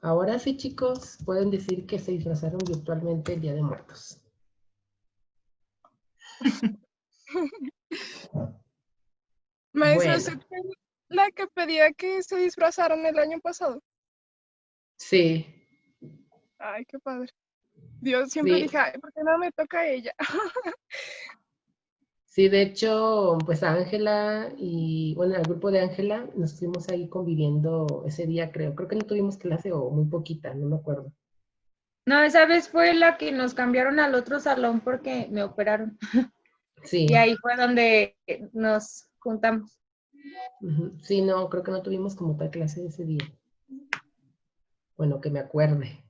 Ahora sí, chicos, pueden decir que se disfrazaron virtualmente el Día de Muertos. Maestra, Bueno, ¿usted fue la que pedía que se disfrazaran el año pasado? sí, Ay, qué padre. Dios, siempre sí, dije, ay, ¿por qué no me toca a ella? sí, de hecho, pues Ángela y, bueno, el grupo de Ángela nos fuimos ahí conviviendo ese día, creo que no tuvimos clase o muy poquita, no me acuerdo. No, esa vez fue la que nos cambiaron al otro salón porque me operaron. Sí, Y ahí fue donde nos juntamos. sí, no, creo que no tuvimos como tal clase ese día. Bueno, que me acuerde.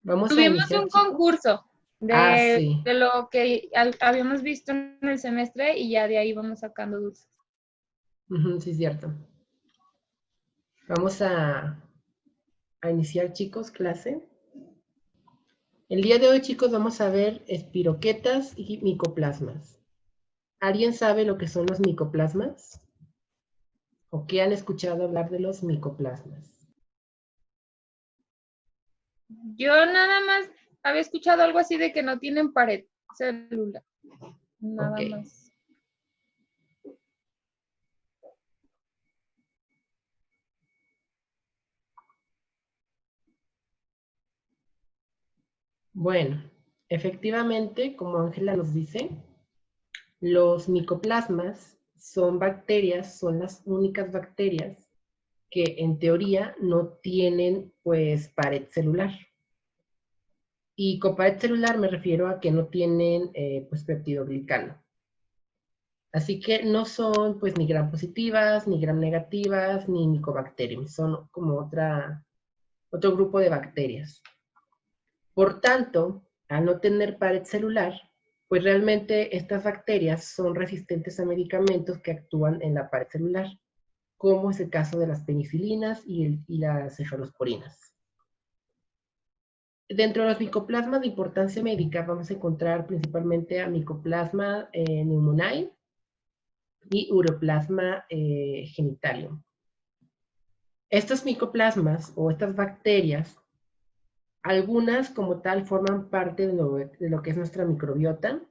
Vamos a Tuvimos iniciar, un chicos. concurso Ah, de, sí. de lo que habíamos visto en el semestre y ya de ahí vamos sacando dulces. Sí, cierto. Vamos a iniciar, chicos, clase. El día de hoy, chicos, vamos a ver espiroquetas y micoplasmas. ¿Alguien sabe lo que son los micoplasmas? ¿O qué han escuchado hablar de los micoplasmas? Yo nada más había escuchado algo así de que no tienen pared celular. Ok. Nada más. Bueno, efectivamente, como Ángela nos dice, los micoplasmas son bacterias, son las únicas bacterias que en teoría no tienen pues pared celular. Y con pared celular me refiero a que no tienen pues peptidoglicano. Así que no son pues ni gram positivas, ni gram negativas, ni Mycobacterium, son como otro grupo de bacterias. Por tanto, al no tener pared celular, pues realmente estas bacterias son resistentes a medicamentos que actúan en la pared celular, como es el caso de las penicilinas y las cefalosporinas. Dentro de los micoplasmas de importancia médica vamos a encontrar principalmente a Mycoplasma pneumoniae y Uroplasma genitalium. Estos micoplasmas o estas bacterias, algunas como tal forman parte de lo que es nuestra microbiota,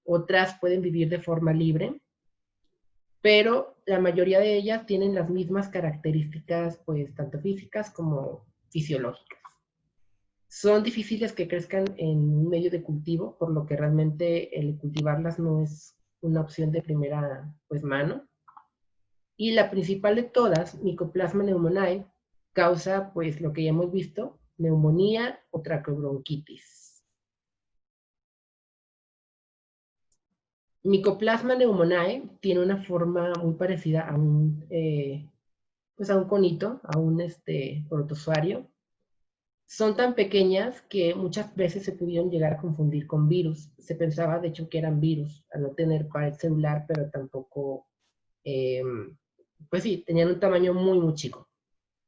otras pueden vivir de forma libre, pero la mayoría de ellas tienen las mismas características, pues tanto físicas como fisiológicas. Son difíciles que crezcan en un medio de cultivo, por lo que realmente el cultivarlas no es una opción de primera pues, mano. Y la principal de todas, Mycoplasma pneumoniae, causa pues lo que ya hemos visto, neumonía o traqueobronquitis. Mycoplasma pneumoniae tiene una forma muy parecida pues a un conito, a un protozoario. Son tan pequeñas que muchas veces se pudieron llegar a confundir con virus. Se pensaba, de hecho, que eran virus, al no tener pared celular, pero tampoco, eh, pues sí, tenían un tamaño muy, muy chico.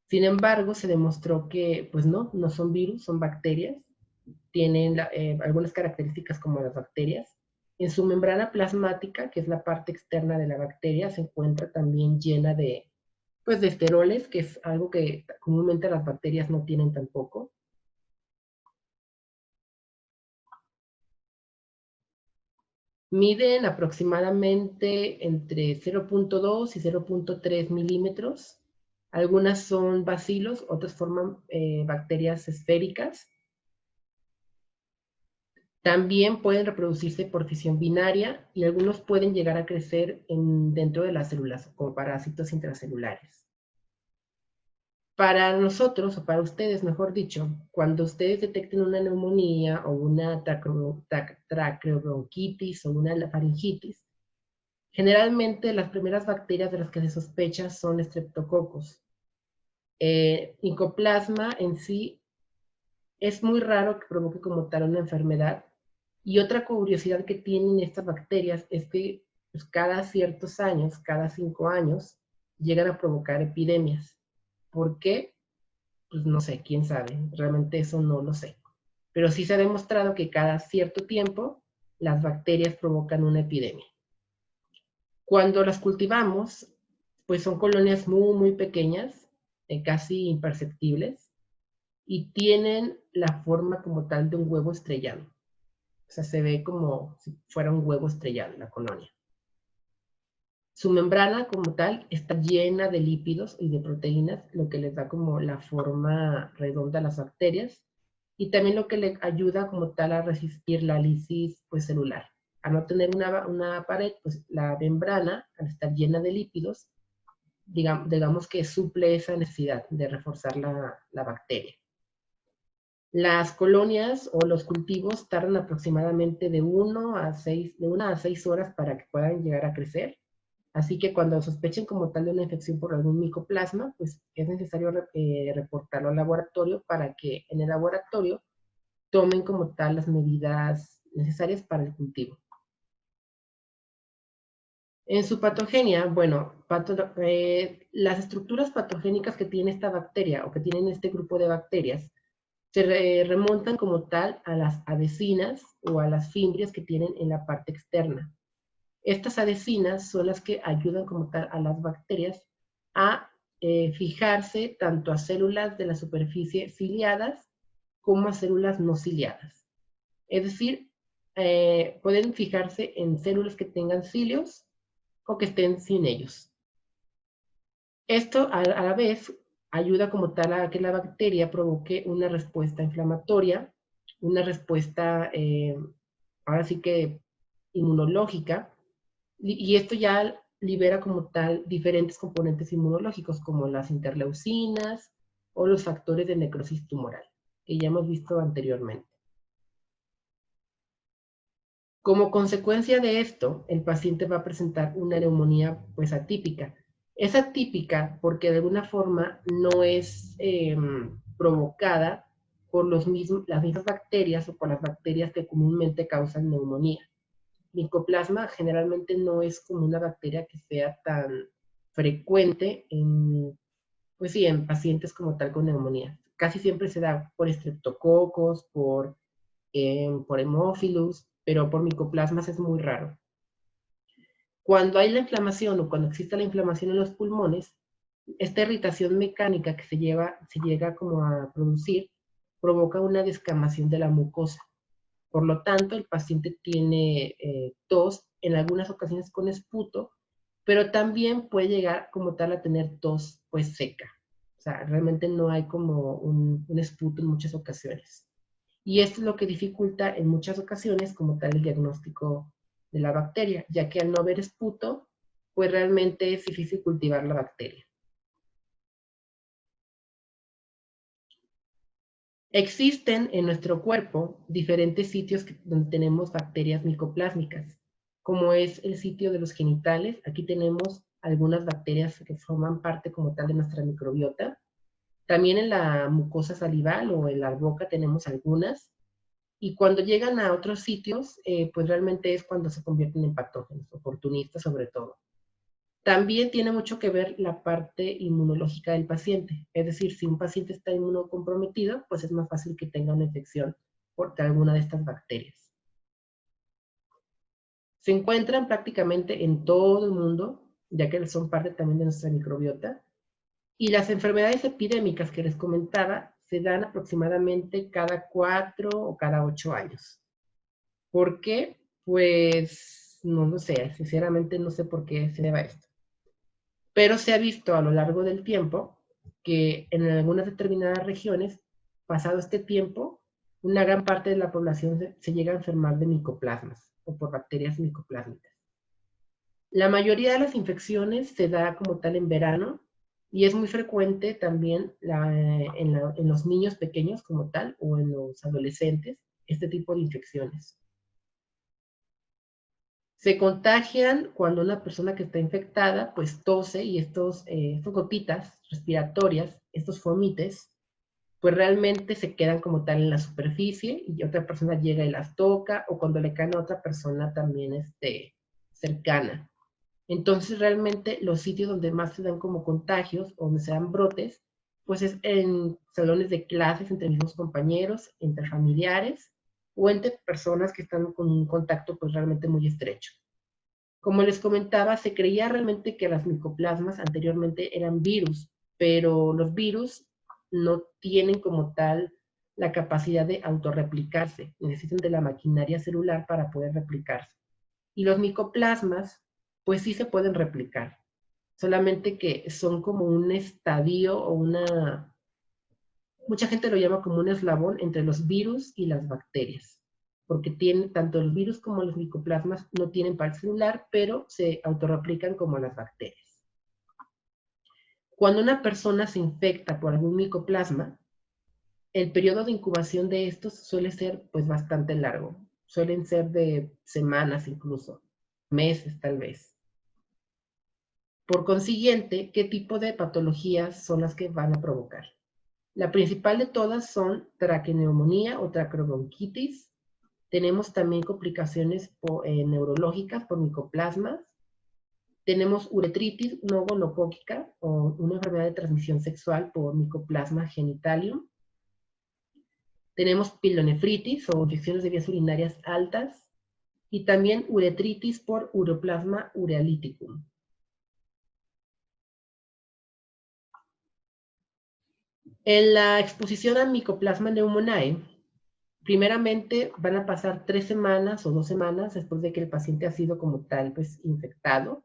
Sin embargo, se demostró que, pues no son virus, son bacterias. Tienen algunas características como las bacterias. En su membrana plasmática, que es la parte externa de la bacteria, se encuentra también llena pues, de esteroles, que es algo que comúnmente las bacterias no tienen tampoco. Miden aproximadamente entre 0.2 y 0.3 milímetros. Algunas son bacilos, otras forman bacterias esféricas. También pueden reproducirse por fisión binaria y algunos pueden llegar a crecer dentro de las células como parásitos intracelulares. Para nosotros, o para ustedes, mejor dicho, cuando ustedes detecten una neumonía o una traqueobronquitis o una faringitis, generalmente las primeras bacterias de las que se sospecha son streptococos. Mycoplasma en sí es muy raro que provoque como tal una enfermedad. Y otra curiosidad que tienen estas bacterias es que pues, cada ciertos años, cada 5 años, llegan a provocar epidemias. ¿Por qué? Pues no sé, quién sabe. Realmente eso no lo sé. Pero sí se ha demostrado que cada cierto tiempo las bacterias provocan una epidemia. Cuando las cultivamos, pues son colonias muy, muy pequeñas casi imperceptibles, y tienen la forma como tal de un huevo estrellado. O sea, se ve como si fuera un huevo estrellado en la colonia. Su membrana como tal está llena de lípidos y de proteínas, lo que les da como la forma redonda a las bacterias, y también lo que le ayuda como tal a resistir la lisis pues, celular. Al no tener una pared, pues la membrana, al estar llena de lípidos, digamos que suple esa necesidad de reforzar la bacteria. Las colonias o los cultivos tardan aproximadamente de 1 a 6 horas para que puedan llegar a crecer. Así que cuando sospechen como tal de una infección por algún micoplasma, pues es necesario reportarlo al laboratorio para que en el laboratorio tomen como tal las medidas necesarias para el cultivo. En su patogenia, bueno, las estructuras patogénicas que tiene esta bacteria o que tienen este grupo de bacterias se remontan como tal a las adhesinas o a las fimbrias que tienen en la parte externa. Estas adhesinas son las que ayudan como tal a las bacterias a fijarse tanto a células de la superficie ciliadas como a células no ciliadas. Es decir, pueden fijarse en células que tengan cilios o que estén sin ellos. Esto a la vez ayuda como tal a que la bacteria provoque una respuesta inflamatoria, una respuesta ahora sí que inmunológica, y esto ya libera como tal diferentes componentes inmunológicos como las interleucinas o los factores de necrosis tumoral, que ya hemos visto anteriormente. Como consecuencia de esto, el paciente va a presentar una neumonía pues atípica. Es atípica porque de alguna forma no es provocada por las mismas bacterias o por las bacterias que comúnmente causan neumonía. Micoplasma generalmente no es como una bacteria que sea tan frecuente pues sí, en pacientes como tal con neumonía. Casi siempre se da por estreptococos, por hemófilus, pero por micoplasmas es muy raro. Cuando hay la inflamación o cuando existe la inflamación en los pulmones, esta irritación mecánica que se llega como a producir provoca una descamación de la mucosa. Por lo tanto, el paciente tiene tos, en algunas ocasiones con esputo, pero también puede llegar como tal a tener tos pues seca. O sea, realmente no hay como un esputo en muchas ocasiones. Y esto es lo que dificulta en muchas ocasiones como tal el diagnóstico de la bacteria, ya que al no haber esputo, pues realmente es difícil cultivar la bacteria. Existen en nuestro cuerpo diferentes sitios donde tenemos bacterias micoplásmicas, como es el sitio de los genitales. Aquí tenemos algunas bacterias que forman parte como tal de nuestra microbiota. También en la mucosa salival o en la boca tenemos algunas. Y cuando llegan a otros sitios, pues realmente es cuando se convierten en patógenos, oportunistas sobre todo. También tiene mucho que ver la parte inmunológica del paciente. Es decir, si un paciente está inmunocomprometido, pues es más fácil que tenga una infección por alguna de estas bacterias. Se encuentran prácticamente en todo el mundo, ya que son parte también de nuestra microbiota. Y las enfermedades epidémicas que les comentaba se dan aproximadamente cada 4 o cada 8 años. ¿Por qué? Pues no lo sé, sinceramente no sé por qué se deba esto. Pero se ha visto a lo largo del tiempo que en algunas determinadas regiones, pasado este tiempo, una gran parte de la población se llega a enfermar de micoplasmas o por bacterias micoplásmicas. La mayoría de las infecciones se da como tal en verano y es muy frecuente también en los niños pequeños como tal o en los adolescentes este tipo de infecciones. Se contagian cuando una persona que está infectada pues tose y estas gotitas respiratorias, estos fomites, pues realmente se quedan como tal en la superficie y otra persona llega y las toca o cuando le caen a otra persona también cercana. Entonces realmente los sitios donde más se dan como contagios o donde se dan brotes, pues es en salones de clases entre mismos compañeros, entre familiares o entre personas que están con un contacto pues realmente muy estrecho. Como les comentaba, se creía realmente que las micoplasmas anteriormente eran virus, pero los virus no tienen como tal la capacidad de autorreplicarse, necesitan de la maquinaria celular para poder replicarse. Y los micoplasmas, pues sí se pueden replicar, solamente que son como un estadio o una... Mucha gente lo llama como un eslabón entre los virus y las bacterias, porque tanto los virus como los micoplasmas no tienen parte celular, pero se autorreplican como las bacterias. Cuando una persona se infecta por algún micoplasma, el periodo de incubación de estos suele ser pues bastante largo. Suelen ser de semanas incluso, meses tal vez. Por consiguiente, ¿qué tipo de patologías son las que van a provocar? La principal de todas son traqueoneumonía o traqueobronquitis. Tenemos también complicaciones neurológicas por micoplasmas. Tenemos uretritis no gonocócica o una enfermedad de transmisión sexual por Mycoplasma genitalium. Tenemos pilonefritis o infecciones de vías urinarias altas y también uretritis por Uroplasma urealyticum. En la exposición a Mycoplasma pneumoniae, primeramente van a pasar 3 semanas o 2 semanas después de que el paciente ha sido como tal pues infectado.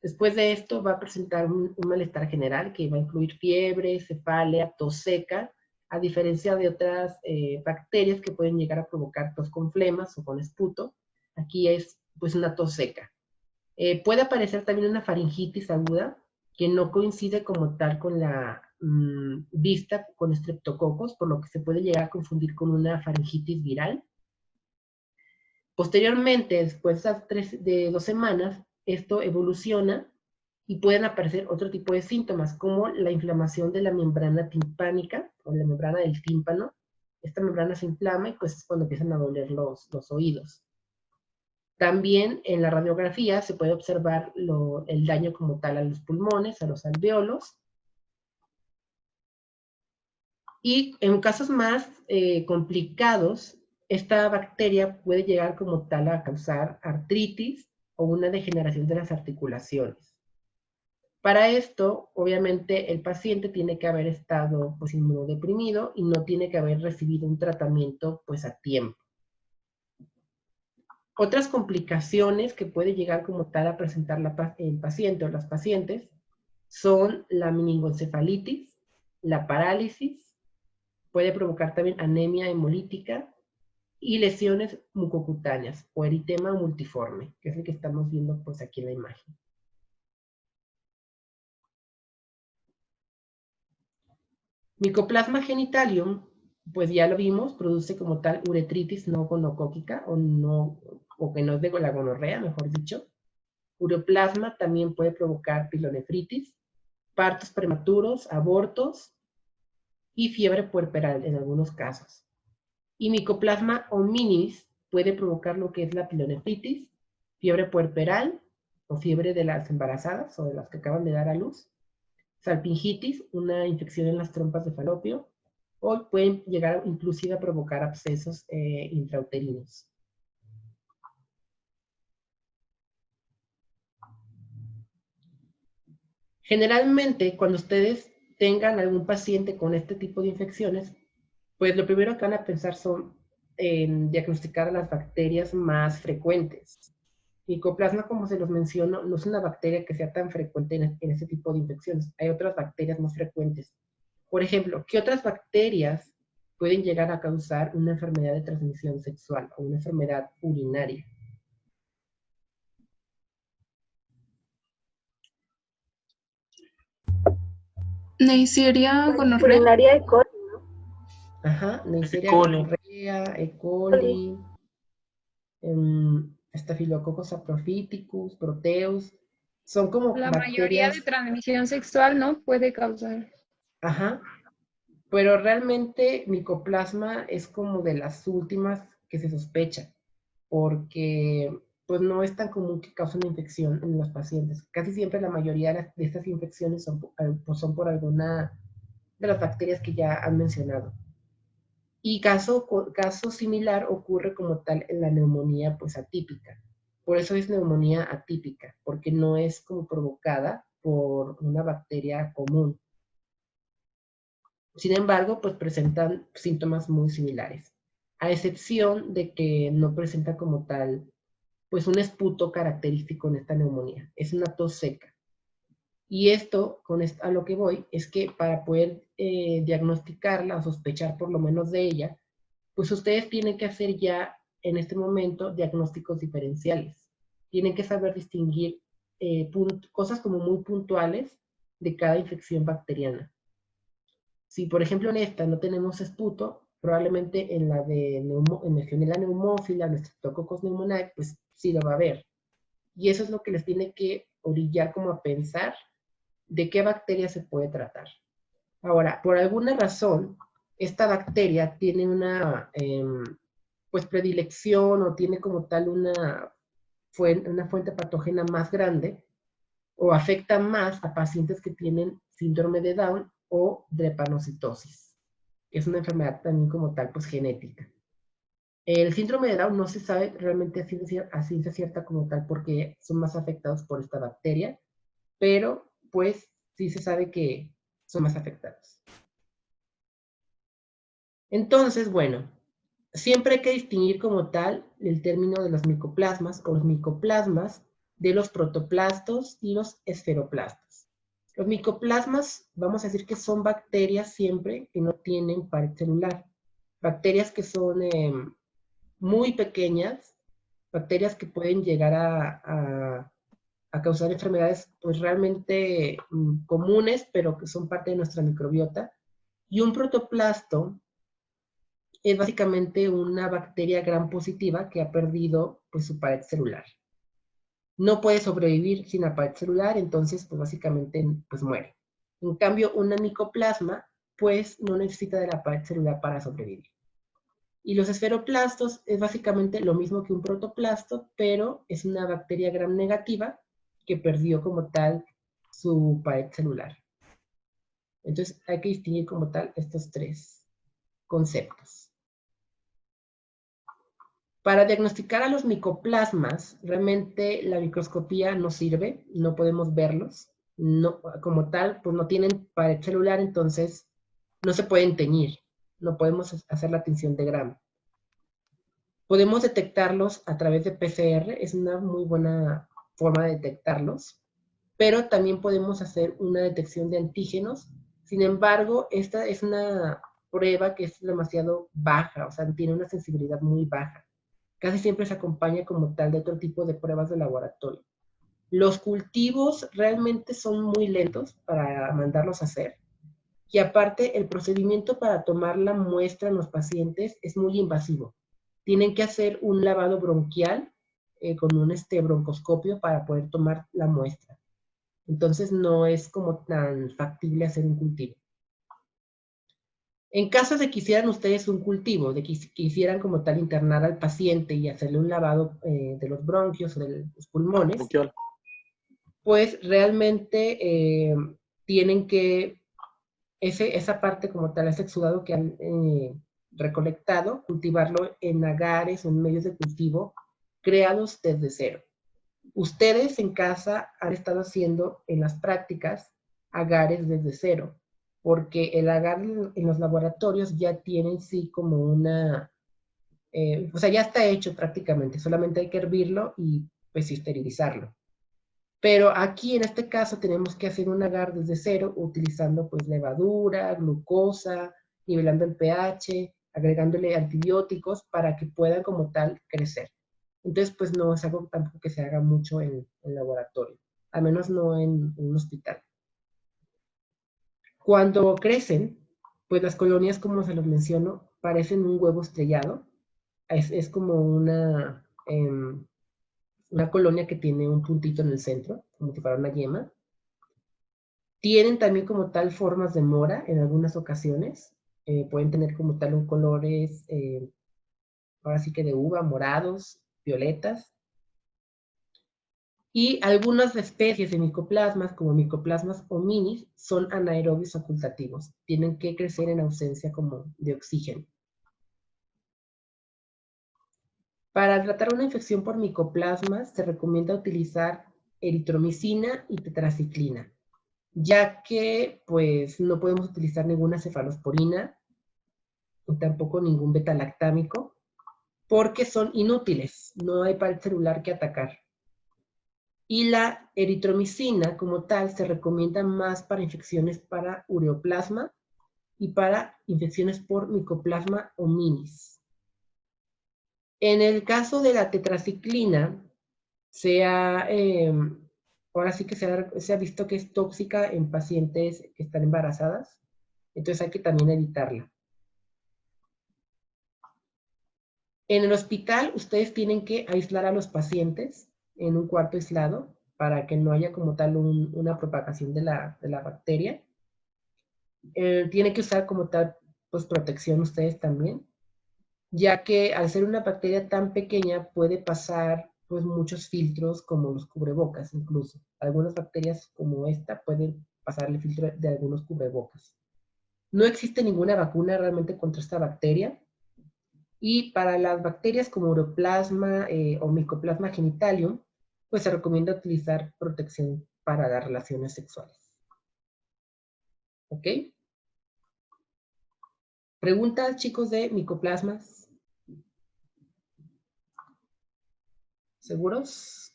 Después de esto va a presentar un malestar general que va a incluir fiebre, cefalea, tos seca, a diferencia de otras bacterias que pueden llegar a provocar tos con flemas o con esputo. Aquí es pues una tos seca. Puede aparecer también una faringitis aguda que no coincide como tal con la vista con estreptococos, por lo que se puede llegar a confundir con una faringitis viral. Posteriormente, después de 2 semanas, esto evoluciona y pueden aparecer otro tipo de síntomas, como la inflamación de la membrana timpánica, o la membrana del tímpano. Esta membrana se inflama y pues es cuando empiezan a doler los oídos. También en la radiografía se puede observar el daño como tal a los pulmones, a los alvéolos. Y en casos más complicados, esta bacteria puede llegar como tal a causar artritis o una degeneración de las articulaciones. Para esto, obviamente, el paciente tiene que haber estado pues inmunodeprimido y no tiene que haber recibido un tratamiento pues a tiempo. Otras complicaciones que puede llegar como tal a presentar el paciente o las pacientes son la meningoencefalitis, la parálisis, puede provocar también anemia hemolítica y lesiones mucocutáneas o eritema multiforme, que es el que estamos viendo pues aquí en la imagen. Mycoplasma genitalium, pues ya lo vimos, produce como tal uretritis no gonocócica o que no es de la gonorrea, mejor dicho. Uroplasma también puede provocar pilonefritis, partos prematuros, abortos y fiebre puerperal en algunos casos. Y Mycoplasma hominis puede provocar lo que es la pilonefritis, fiebre puerperal o fiebre de las embarazadas o de las que acaban de dar a luz, salpingitis, una infección en las trompas de falopio, o pueden llegar inclusive a provocar abscesos intrauterinos. Generalmente, cuando ustedes tengan algún paciente con este tipo de infecciones, pues lo primero que van a pensar son en diagnosticar las bacterias más frecuentes. Mycoplasma, como se los menciono, no es una bacteria que sea tan frecuente en este tipo de infecciones. Hay otras bacterias más frecuentes. Por ejemplo, ¿qué otras bacterias pueden llegar a causar una enfermedad de transmisión sexual o una enfermedad urinaria? Neisseria gonorrea. Urinaria E. coli. Ajá, Neisseria gonorrea, E. coli, Staphylococcus saprophyticus, Proteus. Son como La mayoría de bacterias. transmisión sexual, ¿no? Puede causar. Ajá. Pero realmente Mycoplasma es como de las últimas que se sospecha, porque pues no es tan común que cause una infección en los pacientes. Casi siempre la mayoría de estas infecciones son por alguna de las bacterias que ya han mencionado. Y caso similar ocurre como tal en la neumonía pues atípica. Por eso es neumonía atípica, porque no es como provocada por una bacteria común. Sin embargo, pues presentan síntomas muy similares, a excepción de que no presenta como tal, pues un esputo característico en esta neumonía. Es una tos seca. Y esto, a lo que voy, es que para poder diagnosticarla o sospechar por lo menos de ella, pues ustedes tienen que hacer ya en este momento diagnósticos diferenciales. Tienen que saber distinguir cosas como muy puntuales de cada infección bacteriana. Si, por ejemplo, en esta no tenemos esputo, probablemente en la de Legionella neumófila, en Streptococcus pneumoniae, pues sí lo va a haber. Y eso es lo que les tiene que orillar como a pensar de qué bacteria se puede tratar. Ahora, por alguna razón, esta bacteria tiene una pues predilección o tiene como tal una fuente patógena más grande o afecta más a pacientes que tienen síndrome de Down o drepanocitosis, que es una enfermedad también como tal, pues genética. El síndrome de Down no se sabe realmente a ciencia cierta como tal porque son más afectados por esta bacteria, pero pues sí se sabe que son más afectados. Entonces, bueno, siempre hay que distinguir como tal el término de los micoplasmas o los micoplasmas de los protoplastos y los esferoplastos. Los micoplasmas, vamos a decir que son bacterias siempre que no tienen pared celular. Bacterias que son muy pequeñas, bacterias que pueden llegar a causar enfermedades pues realmente comunes, pero que son parte de nuestra microbiota. Y un protoplasto es básicamente una bacteria gram positiva que ha perdido pues su pared celular. No puede sobrevivir sin la pared celular, entonces pues básicamente pues muere. En cambio, una micoplasma pues no necesita de la pared celular para sobrevivir. Y los esferoplastos es básicamente lo mismo que un protoplasto, pero es una bacteria gram negativa que perdió como tal su pared celular. Entonces hay que distinguir como tal estos tres conceptos. Para diagnosticar a los micoplasmas, realmente la microscopía no sirve, no podemos verlos. No, como tal, pues no tienen pared celular, entonces no se pueden teñir. No podemos hacer la tinción de Gram. Podemos detectarlos a través de PCR, es una muy buena forma de detectarlos, pero también podemos hacer una detección de antígenos. Sin embargo, esta es una prueba que es demasiado baja, o sea, tiene una sensibilidad muy baja. Casi siempre se acompaña como tal de otro tipo de pruebas de laboratorio. Los cultivos realmente son muy lentos para mandarlos a hacer. Y aparte, el procedimiento para tomar la muestra en los pacientes es muy invasivo. Tienen que hacer un lavado bronquial con un broncoscopio para poder tomar la muestra. Entonces no es como tan factible hacer un cultivo. En caso de que hicieran ustedes un cultivo, de que quisieran como tal internar al paciente y hacerle un lavado de los bronquios o de los pulmones, pues realmente tienen que, esa parte como tal, ese exudado que han recolectado, cultivarlo en agares o en medios de cultivo creados desde cero. Ustedes en casa han estado haciendo en las prácticas agares desde cero, porque el agar en los laboratorios ya tienen sí como una, o sea, ya está hecho prácticamente, solamente hay que hervirlo y pues esterilizarlo. Pero aquí en este caso tenemos que hacer un agar desde cero utilizando pues levadura, glucosa, nivelando el pH, agregándole antibióticos para que puedan como tal crecer. Entonces pues no es algo tampoco que se haga mucho en laboratorio, al menos no en un hospital. Cuando crecen, pues las colonias, como se los menciono, parecen un huevo estrellado. Es como una colonia que tiene un puntito en el centro, como si fuera una yema. Tienen también como tal formas de mora en algunas ocasiones. Pueden tener como tal un colores, ahora sí que de uva, morados, violetas. Y algunas especies de micoplasmas, como micoplasmas hominis, son anaerobios ocultativos. Tienen que crecer en ausencia como de oxígeno. Para tratar una infección por micoplasmas se recomienda utilizar eritromicina y tetraciclina. ya que pues no podemos utilizar ninguna cefalosporina y tampoco ningún beta-lactámico, porque son inútiles, no hay pared celular que atacar. Y la eritromicina como tal se recomienda más para infecciones para ureoplasma y para infecciones por micoplasma hominis. En el caso de la tetraciclina, ahora sí que se ha visto que es tóxica en pacientes que están embarazadas, entonces hay que también evitarla. En el hospital, ustedes tienen que aislar a los pacientes en un cuarto aislado para que no haya como tal una propagación de la bacteria. Tienen que usar como tal, pues, protección ustedes también, ya que al ser una bacteria tan pequeña puede pasar, pues, muchos filtros como los cubrebocas incluso. Algunas bacterias como esta pueden pasar el filtro de algunos cubrebocas. No existe ninguna vacuna realmente contra esta bacteria. Y para las bacterias como uroplasma o micoplasma genitalium, pues se recomienda utilizar protección para las relaciones sexuales. ¿Ok? ¿Preguntas, chicos, de micoplasmas? ¿Seguros?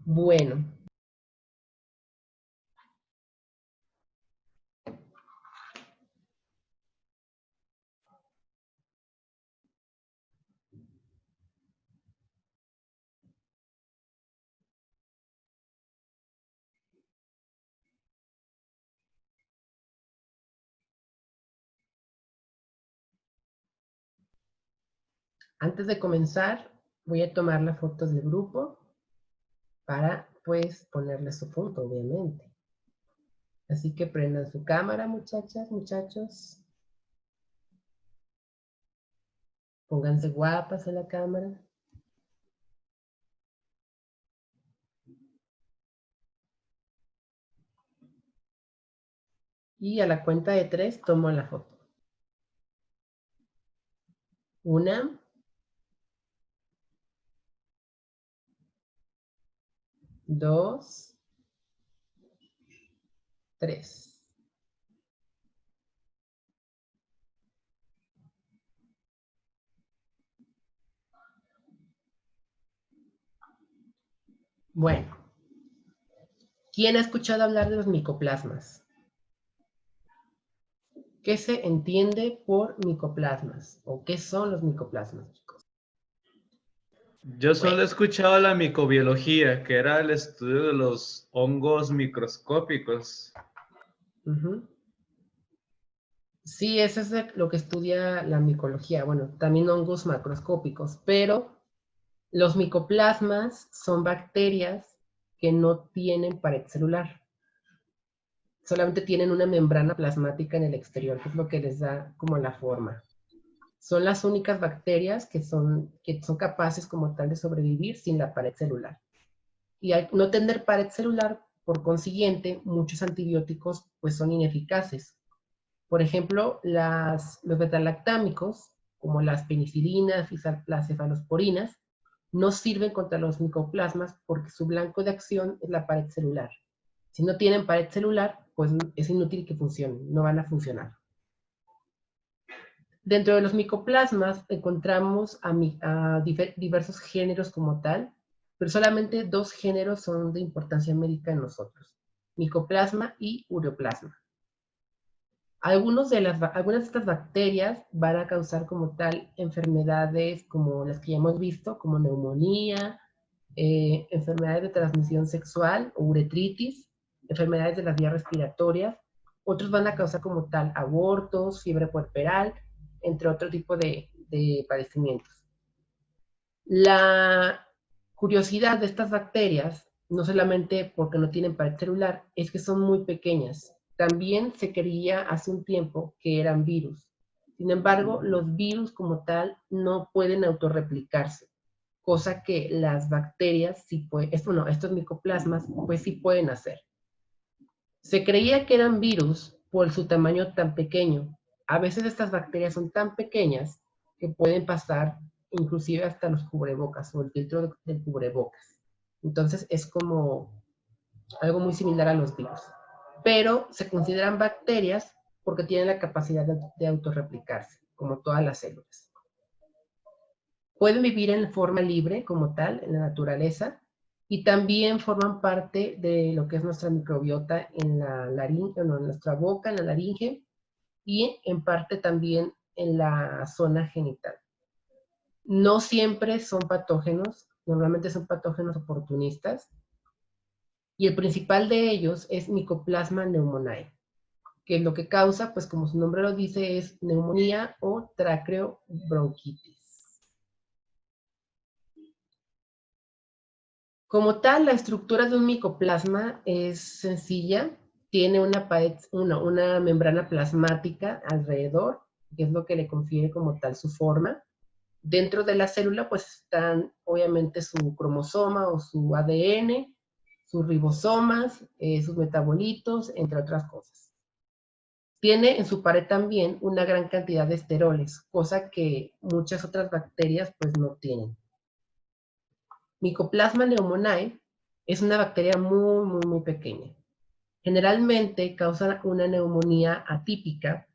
Bueno. Antes de comenzar, voy a tomar las fotos del grupo para, pues, ponerle su punto, obviamente. Así que prendan su cámara, muchachas, muchachos. Pónganse guapas en la cámara. Y a la cuenta de 3 tomo la foto. 1, 2, 3. Bueno, ¿quién ha escuchado hablar de los micoplasmas? ¿Qué se entiende por micoplasmas? ¿O qué son los micoplasmas, chicos? Yo solo he Bueno, escuchado la micobiología, que era el estudio de los hongos microscópicos. sí, eso es lo que estudia la micología. Bueno, también hongos macroscópicos, pero los micoplasmas son bacterias que no tienen pared celular. Solamente tienen una membrana plasmática en el exterior, que es lo que les da como la forma. Son las únicas bacterias que son capaces como tal de sobrevivir sin la pared celular. Y al no tener pared celular, por consiguiente, muchos antibióticos pues son ineficaces. Por ejemplo, los betalactámicos, como las penicilinas y las cefalosporinas, no sirven contra los micoplasmas porque su blanco de acción es la pared celular. Si no tienen pared celular, pues es inútil que funcionen, no van a funcionar. Dentro de los micoplasmas encontramos a diversos géneros como tal, pero solamente 2 géneros son de importancia médica en nosotros: micoplasma y ureoplasma. Algunas de estas bacterias van a causar como tal enfermedades como las que ya hemos visto, como neumonía, enfermedades de transmisión sexual o uretritis, enfermedades de las vías respiratorias. Otros van a causar como tal abortos, fiebre puerperal, entre otro tipo de padecimientos. La curiosidad de estas bacterias, no solamente porque no tienen pared celular, es que son muy pequeñas. También se creía hace un tiempo que eran virus. Sin embargo, los virus como tal no pueden autorreplicarse, cosa que las bacterias sí pueden, estos micoplasmas pues sí pueden hacer. Se creía que eran virus por su tamaño tan pequeño. A veces estas bacterias son tan pequeñas que pueden pasar inclusive hasta los cubrebocas o el filtro del cubrebocas. Entonces es como algo muy similar a los virus. Pero se consideran bacterias porque tienen la capacidad de autorreplicarse, como todas las células. Pueden vivir en forma libre, como tal, en la naturaleza, y también forman parte de lo que es nuestra microbiota en la laringe, en nuestra boca, en la laringe, y en parte también en la zona genital. No siempre son patógenos, normalmente son patógenos oportunistas, y el principal de ellos es Mycoplasma pneumoniae, que lo que causa, pues como su nombre lo dice, es neumonía o traqueobronquitis. Como tal, la estructura de un micoplasma es sencilla, tiene una pared, una membrana plasmática alrededor, que es lo que le confiere como tal su forma. Dentro de la célula, pues están obviamente su cromosoma o su ADN, sus ribosomas, sus metabolitos, entre otras cosas. Tiene en su pared también una gran cantidad de esteroles, cosa que muchas otras bacterias pues no tienen. Mycoplasma pneumoniae es una bacteria muy pequeña. Generalmente causa una neumonía atípica,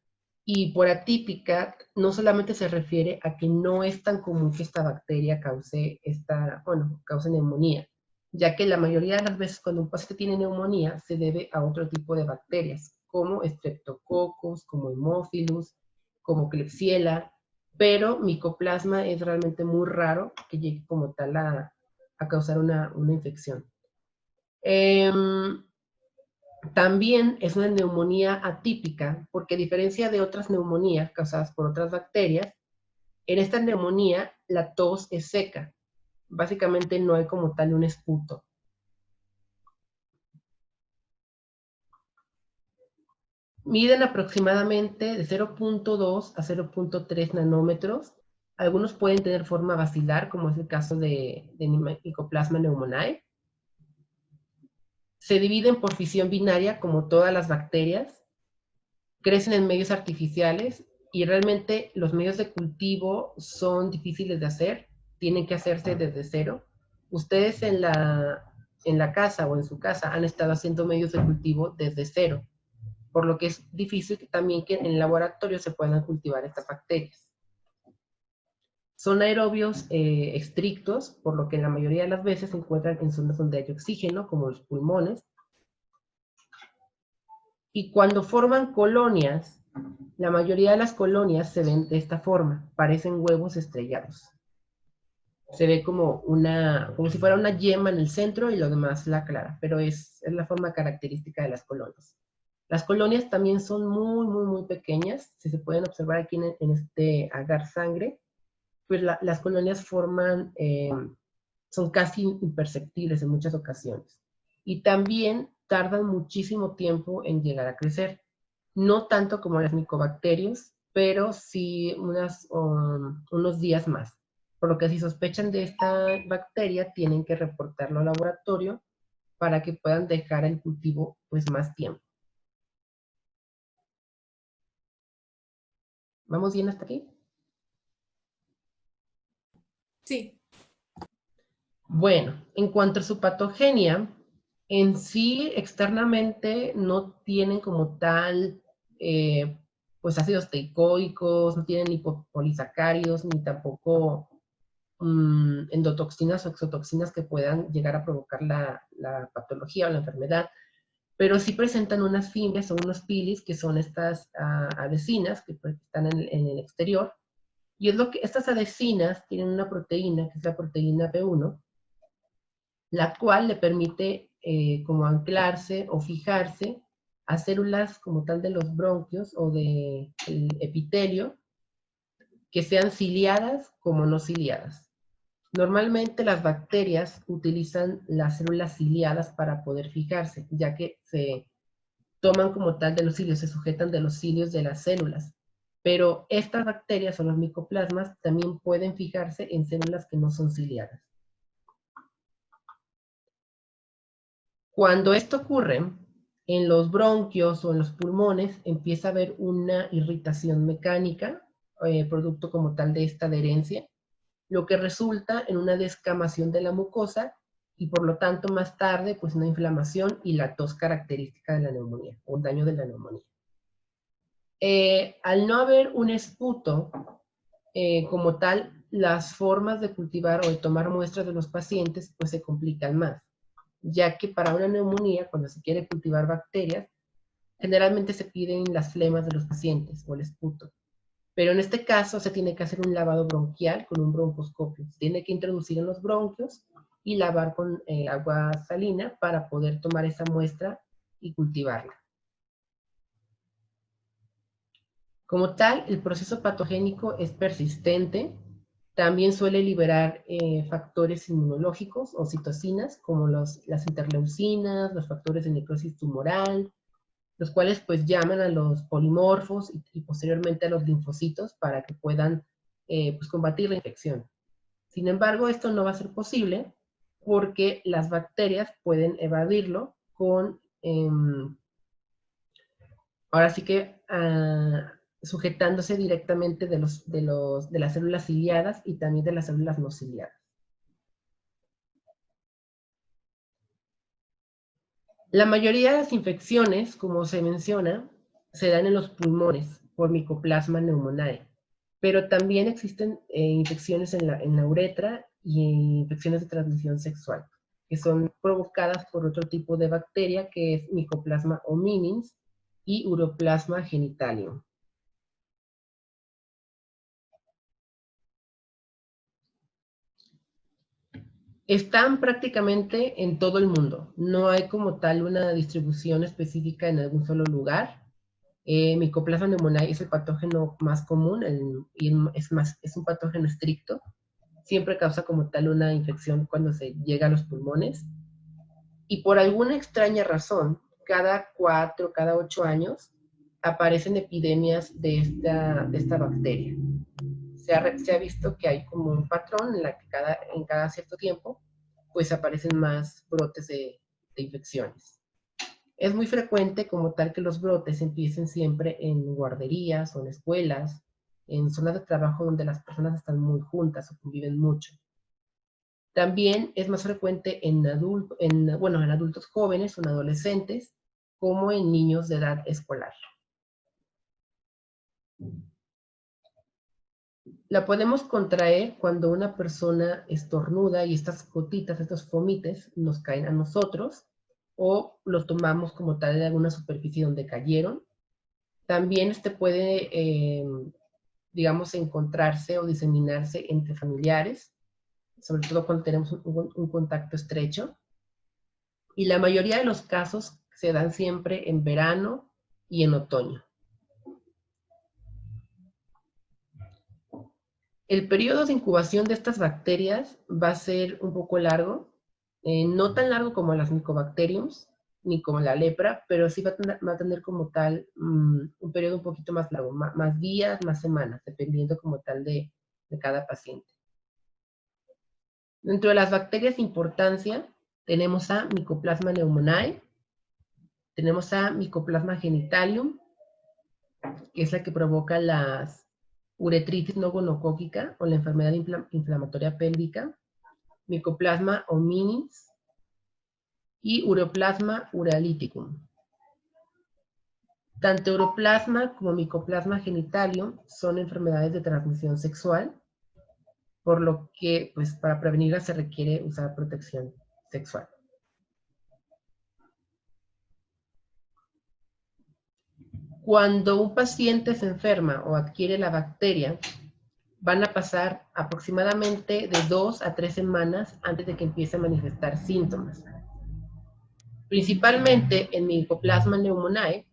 y por atípica no solamente se refiere a que no es tan común que esta bacteria cause neumonía, ya que la mayoría de las veces cuando un paciente tiene neumonía se debe a otro tipo de bacterias, como Streptococcus, como Haemophilus, como Klebsiella, pero Mycoplasma es realmente muy raro que llegue como tal a causar una infección. También es una neumonía atípica, porque a diferencia de otras neumonías causadas por otras bacterias, en esta neumonía la tos es seca. Básicamente no hay como tal un esputo. Miden aproximadamente de 0.2 a 0.3 nanómetros. Algunos pueden tener forma basilar, como es el caso de Mycoplasma pneumoniae. Se dividen por fisión binaria, como todas las bacterias. Crecen en medios artificiales y realmente los medios de cultivo son difíciles de hacer. Tienen que hacerse desde cero. Ustedes en la casa o en su casa han estado haciendo medios de cultivo desde cero, por lo que es difícil también que en el laboratorio se puedan cultivar estas bacterias. Son aerobios estrictos, por lo que la mayoría de las veces se encuentran en zonas donde hay oxígeno, como los pulmones. Y cuando forman colonias, la mayoría de las colonias se ven de esta forma, parecen huevos estrellados. Se ve como si fuera una yema en el centro y lo demás la clara, pero es la forma característica de las colonias. Las colonias también son muy pequeñas. Si se pueden observar aquí en este agar sangre, pues las colonias son casi imperceptibles en muchas ocasiones. Y también tardan muchísimo tiempo en llegar a crecer. No tanto como las micobacterias, pero sí unos días más. Por lo que si sospechan de esta bacteria, tienen que reportarlo al laboratorio para que puedan dejar el cultivo pues más tiempo. ¿Vamos bien hasta aquí? Sí. Bueno, en cuanto a su patogenia, en sí externamente no tienen como tal pues ácidos teicoicos, no tienen ni polisacáridos, ni tampoco endotoxinas o exotoxinas que puedan llegar a provocar la patología o la enfermedad, pero sí presentan unas fimbres o unos pilis, que son estas adhesinas que pues, están en el exterior, y es lo que estas adhesinas tienen una proteína, que es la proteína P1, la cual le permite como anclarse o fijarse a células como tal de los bronquios o del epitelio, que sean ciliadas como no ciliadas. Normalmente las bacterias utilizan las células ciliadas para poder fijarse, ya que se toman como tal de los cilios, se sujetan de los cilios de las células. Pero estas bacterias o los micoplasmas también pueden fijarse en células que no son ciliadas. Cuando esto ocurre, en los bronquios o en los pulmones empieza a haber una irritación mecánica, producto como tal de esta adherencia, lo que resulta en una descamación de la mucosa y por lo tanto más tarde pues una inflamación y la tos característica de la neumonía o daño de la neumonía. Al no haber un esputo como tal, las formas de cultivar o de tomar muestras de los pacientes pues se complican más, ya que para una neumonía, cuando se quiere cultivar bacterias, generalmente se piden las flemas de los pacientes o el esputo. Pero en este caso se tiene que hacer un lavado bronquial con un broncoscopio. Se tiene que introducir en los bronquios y lavar con agua salina para poder tomar esa muestra y cultivarla. Como tal, el proceso patogénico es persistente. También suele liberar factores inmunológicos o citocinas, como las interleucinas, los factores de necrosis tumoral, los cuales pues llaman a los polimorfos y posteriormente a los linfocitos para que puedan pues combatir la infección. Sin embargo, esto no va a ser posible porque las bacterias pueden evadirlo con, ahora sí que, sujetándose directamente de las células ciliadas y también de las células no ciliadas. La mayoría de las infecciones, como se menciona, se dan en los pulmones por Mycoplasma pneumoniae, pero también existen infecciones en la uretra y infecciones de transmisión sexual, que son provocadas por otro tipo de bacteria que es Mycoplasma hominis y Uroplasma genitalium. Están prácticamente en todo el mundo. No hay como tal una distribución específica en algún solo lugar. Mycoplasma pneumoniae es el patógeno más común y es un patógeno estricto. Siempre causa como tal una infección cuando se llega a los pulmones. Y por alguna extraña razón, cada 4, cada 8 años, aparecen epidemias de esta bacteria. Se ha visto que hay como un patrón en la que en cada cierto tiempo pues aparecen más brotes de infecciones. Es muy frecuente como tal que los brotes empiecen siempre en guarderías o en escuelas, en zonas de trabajo donde las personas están muy juntas o conviven mucho. También es más frecuente en adultos jóvenes o en adolescentes, como en niños de edad escolar. La podemos contraer cuando una persona estornuda y estas gotitas, estos fomites, nos caen a nosotros o los tomamos como tal de alguna superficie donde cayeron. También puede, digamos, encontrarse o diseminarse entre familiares, sobre todo cuando tenemos un contacto estrecho. Y la mayoría de los casos se dan siempre en verano y en otoño. El periodo de incubación de estas bacterias va a ser un poco largo, no tan largo como las Mycobacteriums, ni como la lepra, pero sí va a tener como tal un periodo un poquito más largo, más días, más semanas, dependiendo como tal de cada paciente. Dentro de las bacterias de importancia, tenemos a Mycoplasma pneumoniae, tenemos a Mycoplasma genitalium, que es la que provoca las uretritis no gonocóquica o la enfermedad inflamatoria pélvica, Mycoplasma hominis y Uroplasma uraliticum. Tanto Uroplasma como Mycoplasma genitalium son enfermedades de transmisión sexual, por lo que pues, para prevenirlas se requiere usar protección sexual. Cuando un paciente se enferma o adquiere la bacteria, van a pasar aproximadamente de 2 a 3 semanas antes de que empiece a manifestar síntomas. Principalmente en Mycoplasma pneumoniae,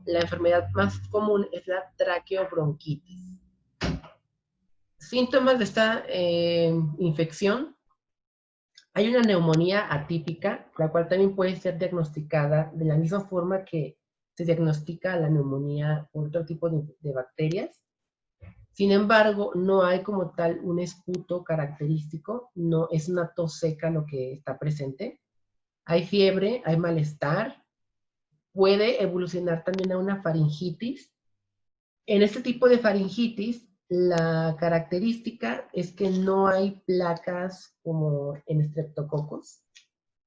la enfermedad más común es la traqueobronquitis. Síntomas de esta infección: hay una neumonía atípica, la cual también puede ser diagnosticada de la misma forma que se diagnostica la neumonía por otro tipo de bacterias. Sin embargo, no hay como tal un esputo característico, no es una tos seca lo que está presente. Hay fiebre, hay malestar, puede evolucionar también a una faringitis. En este tipo de faringitis, la característica es que no hay placas como en estreptococos,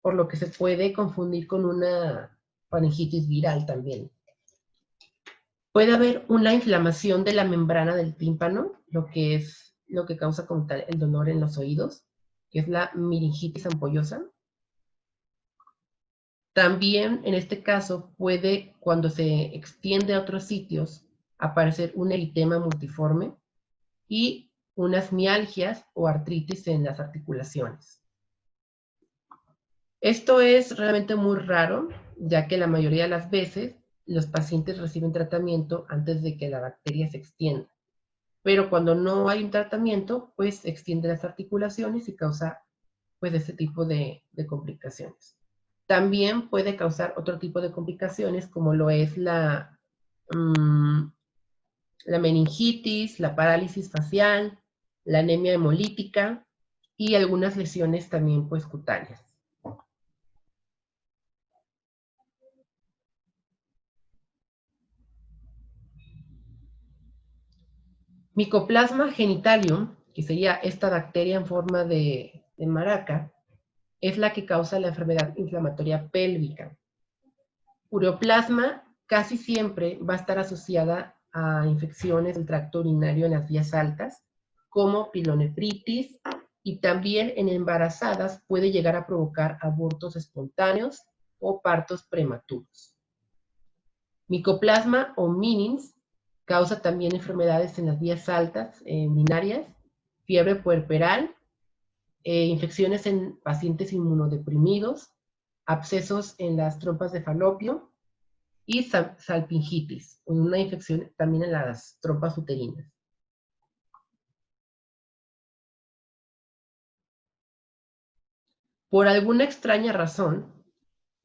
por lo que se puede confundir con una faringitis viral también. Puede haber una inflamación de la membrana del tímpano, lo que causa como tal el dolor en los oídos, que es la meningitis ampollosa. También, en este caso, puede, cuando se extiende a otros sitios, aparecer un eritema multiforme y unas mialgias o artritis en las articulaciones. Esto es realmente muy raro, ya que la mayoría de las veces los pacientes reciben tratamiento antes de que la bacteria se extienda. Pero cuando no hay un tratamiento, pues se extiende las articulaciones y causa pues este tipo de complicaciones. También puede causar otro tipo de complicaciones, como lo es la meningitis, la parálisis facial, la anemia hemolítica y algunas lesiones también pues cutáneas. Mycoplasma genitalium, que sería esta bacteria en forma de maraca, es la que causa la enfermedad inflamatoria pélvica. Ureoplasma casi siempre va a estar asociada a infecciones del tracto urinario en las vías altas, como pilonefritis, y también en embarazadas puede llegar a provocar abortos espontáneos o partos prematuros. Mycoplasma o Minins causa también enfermedades en las vías altas, urinarias, fiebre puerperal, infecciones en pacientes inmunodeprimidos, abscesos en las trompas de falopio y salpingitis, una infección también en las trompas uterinas. Por alguna extraña razón,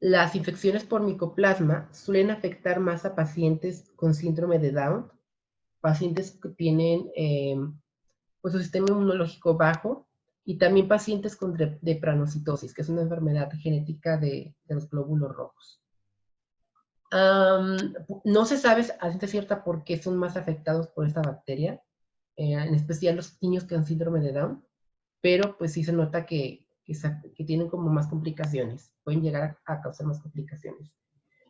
las infecciones por micoplasma suelen afectar más a pacientes con síndrome de Down, pacientes que tienen pues, su sistema inmunológico bajo, y también pacientes con drepanocytosis, que es una enfermedad genética de los glóbulos rojos. No se sabe a ciencia cierta por qué son más afectados por esta bacteria, en especial los niños que han síndrome de Down, pero pues sí se nota que tienen como más complicaciones, pueden llegar a causar más complicaciones.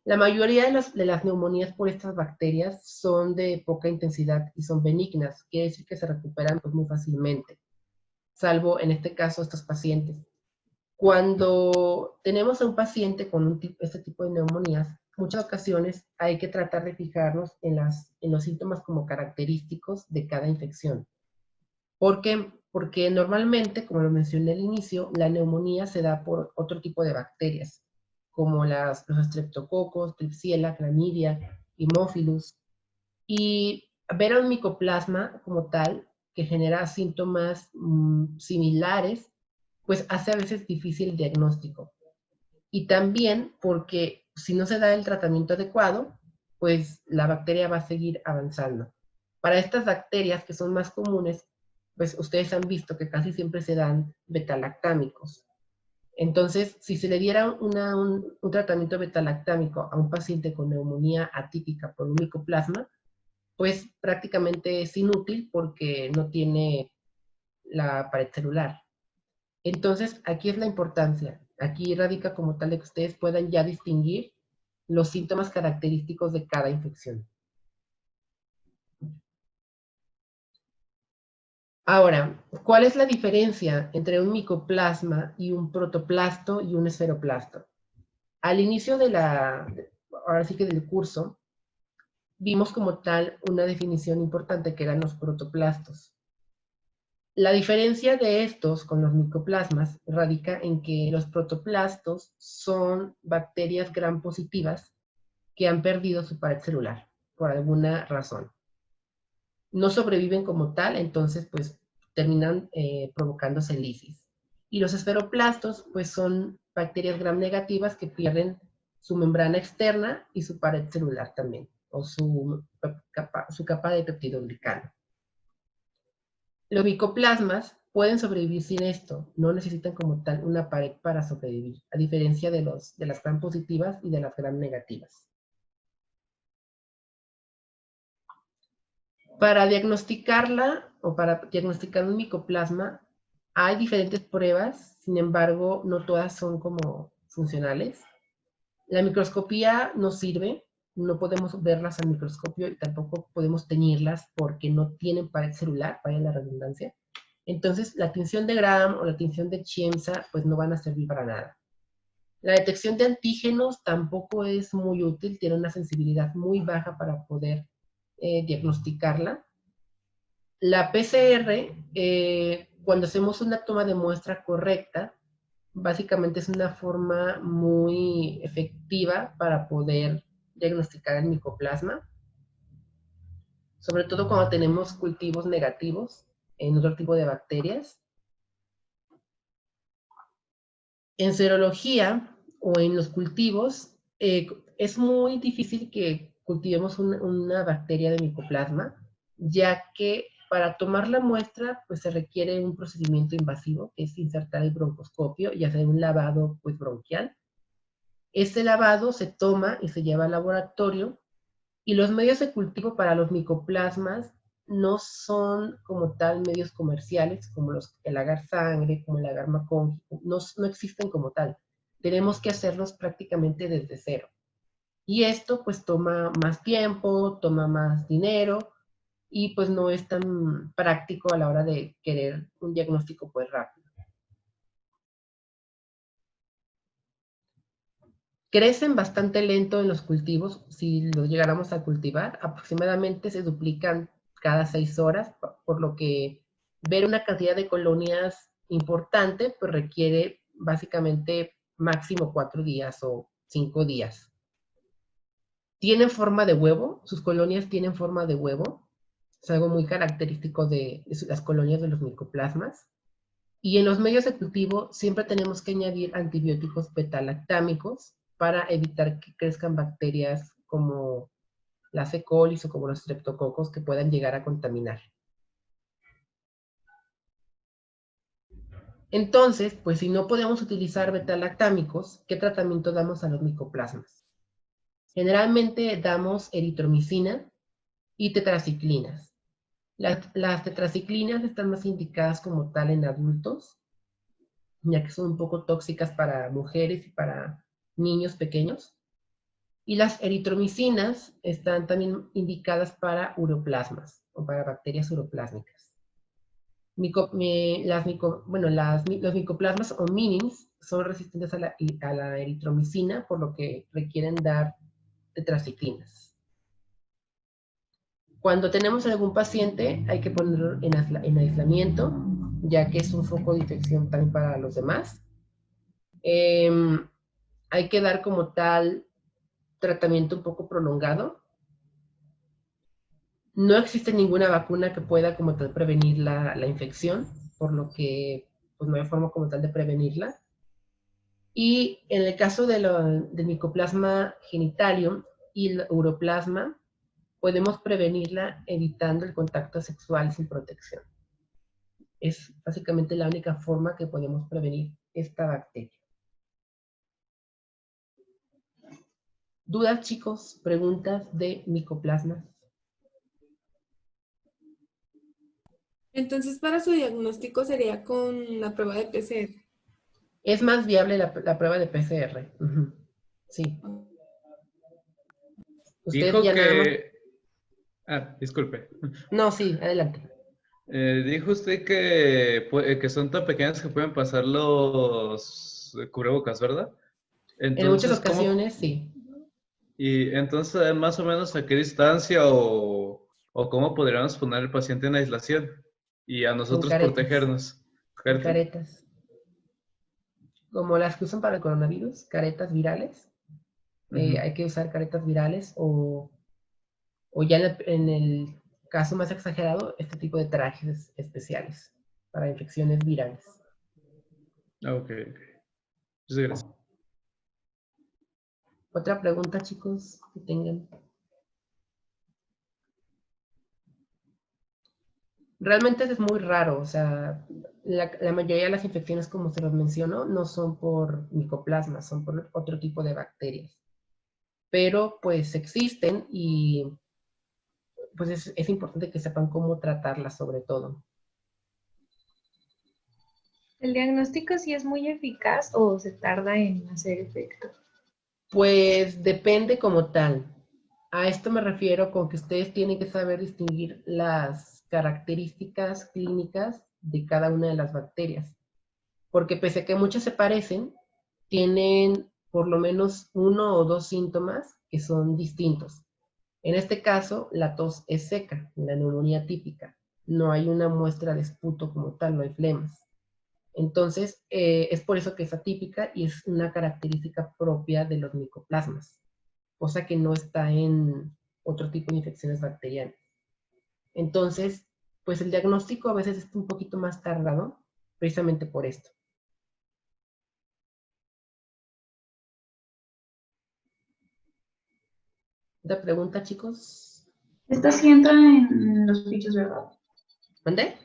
La mayoría de las neumonías por estas bacterias son de poca intensidad y son benignas, quiere decir que se recuperan pues, muy fácilmente, salvo en este caso estos pacientes. Cuando tenemos a un paciente con este tipo de neumonías, muchas ocasiones hay que tratar de fijarnos en los síntomas como característicos de cada infección. ¿Por qué? Porque normalmente, como lo mencioné al inicio, la neumonía se da por otro tipo de bacterias, como los estreptococos, Klebsiella, Clamidia, Haemophilus. Y ver a un micoplasma como tal, que genera síntomas similares, pues hace a veces difícil el diagnóstico. Y también porque si no se da el tratamiento adecuado, pues la bacteria va a seguir avanzando. Para estas bacterias que son más comunes, pues ustedes han visto que casi siempre se dan betalactámicos. Entonces, si se le diera un tratamiento betalactámico a un paciente con neumonía atípica por un micoplasma, pues prácticamente es inútil porque no tiene la pared celular. Entonces, aquí es la importancia. Aquí radica como tal de que ustedes puedan ya distinguir los síntomas característicos de cada infección. Ahora, ¿cuál es la diferencia entre un micoplasma y un protoplasto y un esferoplasto? Al inicio ahora sí que del curso, vimos como tal una definición importante que eran los protoplastos. La diferencia de estos con los micoplasmas radica en que los protoplastos son bacterias gram positivas que han perdido su pared celular por alguna razón. No sobreviven como tal, entonces pues terminan provocándose lisis. Y los esferoplastos pues son bacterias gram negativas que pierden su membrana externa y su pared celular también, o su capa de peptidoglicano. Los micoplasmas pueden sobrevivir sin esto, no necesitan como tal una pared para sobrevivir, a diferencia de las gram positivas y de las gram negativas. Para diagnosticarla o para diagnosticar un micoplasma hay diferentes pruebas, sin embargo, no todas son como funcionales. La microscopía no sirve, no podemos verlas al microscopio y tampoco podemos teñirlas porque no tienen pared celular, vaya la redundancia. Entonces, la tinción de Gram o la tinción de Chiemza, pues no van a servir para nada. La detección de antígenos tampoco es muy útil, tiene una sensibilidad muy baja para poder diagnosticarla. La PCR, cuando hacemos una toma de muestra correcta, básicamente es una forma muy efectiva para poder diagnosticar el micoplasma, sobre todo cuando tenemos cultivos negativos en otro tipo de bacterias. En serología o en los cultivos, es muy difícil que cultivemos una bacteria de micoplasma, ya que para tomar la muestra, pues se requiere un procedimiento invasivo, que es insertar el broncoscopio y hacer un lavado pues, bronquial. Este lavado se toma y se lleva al laboratorio, y los medios de cultivo para los micoplasmas no son como tal medios comerciales, como el agar sangre, como el agar macóngico, no existen como tal. Tenemos que hacerlos prácticamente desde cero. Y esto pues toma más tiempo, toma más dinero, y pues no es tan práctico a la hora de querer un diagnóstico pues rápido. Crecen bastante lento en los cultivos, si los llegáramos a cultivar, aproximadamente se duplican cada 6 horas, por lo que ver una cantidad de colonias importante pues requiere básicamente máximo 4 días o 5 días. Tienen forma de huevo, sus colonias tienen forma de huevo, es algo muy característico de las colonias de los micoplasmas. Y en los medios de cultivo siempre tenemos que añadir antibióticos beta-lactámicos para evitar que crezcan bacterias como las E. coli o como los streptococos que puedan llegar a contaminar. Entonces, pues si no podemos utilizar beta-lactámicos, ¿qué tratamiento damos a los micoplasmas? Generalmente damos eritromicina y tetraciclinas. Las tetraciclinas están más indicadas como tal en adultos, ya que son un poco tóxicas para mujeres y para niños pequeños. Y las eritromicinas están también indicadas para uroplasmas o para bacterias uroplásmicas. Los micoplasmas o minims son resistentes a la eritromicina, por lo que requieren dar tetraciclinas. Cuando tenemos algún paciente, hay que ponerlo en aislamiento, ya que es un foco de infección también para los demás. Hay que dar como tal tratamiento un poco prolongado. No existe ninguna vacuna que pueda como tal prevenir la infección, por lo que pues, no hay forma como tal de prevenirla. Y en el caso del micoplasma genitalium y el uroplasma, podemos prevenirla evitando el contacto sexual sin protección. Es básicamente la única forma que podemos prevenir esta bacteria. ¿Dudas, chicos? ¿Preguntas de micoplasmas? Entonces, para su diagnóstico sería con la prueba de PCR. Es más viable la prueba de PCR. Uh-huh. Sí. Usted Dijo ya nada más... que... Ah, disculpe. No, sí, adelante. Dijo usted que son tan pequeñas que pueden pasar los cubrebocas, ¿verdad? En muchas Entonces, ¿cómo? ocasiones, sí. Y entonces, más o menos, ¿a qué distancia o cómo podríamos poner al paciente en aislación y a Con nosotros caretas. protegernos? Con ¿Carta? caretas. Como las que usan para el coronavirus, caretas virales. Hay que usar caretas virales o ya en el caso más exagerado, este tipo de trajes especiales para infecciones virales. Ok. Muchas gracias. Otra pregunta, chicos, que tengan. Realmente es muy raro, o sea, la mayoría de las infecciones, como se los menciono, no son por micoplasma, son por otro tipo de bacterias. Pero pues existen y pues es importante que sepan cómo tratarlas sobre todo. ¿El diagnóstico sí es muy eficaz o se tarda en hacer efecto? Pues depende como tal. A esto me refiero con que ustedes tienen que saber distinguir las características clínicas de cada una de las bacterias. Porque pese a que muchas se parecen, tienen por lo menos uno o dos síntomas que son distintos. En este caso, la tos es seca, la neumonía típica. No hay una muestra de esputo como tal, no hay flemas. Entonces, es por eso que es atípica y es una característica propia de los micoplasmas, cosa que no está en otro tipo de infecciones bacterianas. Entonces, pues el diagnóstico a veces es un poquito más tardado, precisamente por esto. ¿Otra pregunta, chicos? Esta sí entra en los fichos, ¿verdad? ¿Mandé?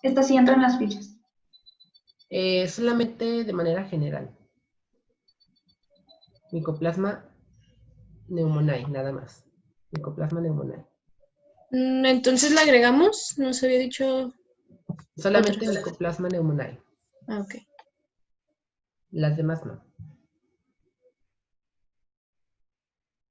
Esta sí entra en las fichas. Solamente de manera general. Mycoplasma pneumoniae, nada más. Mycoplasma pneumoniae. Entonces la agregamos, nos había dicho. Solamente Otras. Mycoplasma pneumoniae. Ah, ok. Las demás no.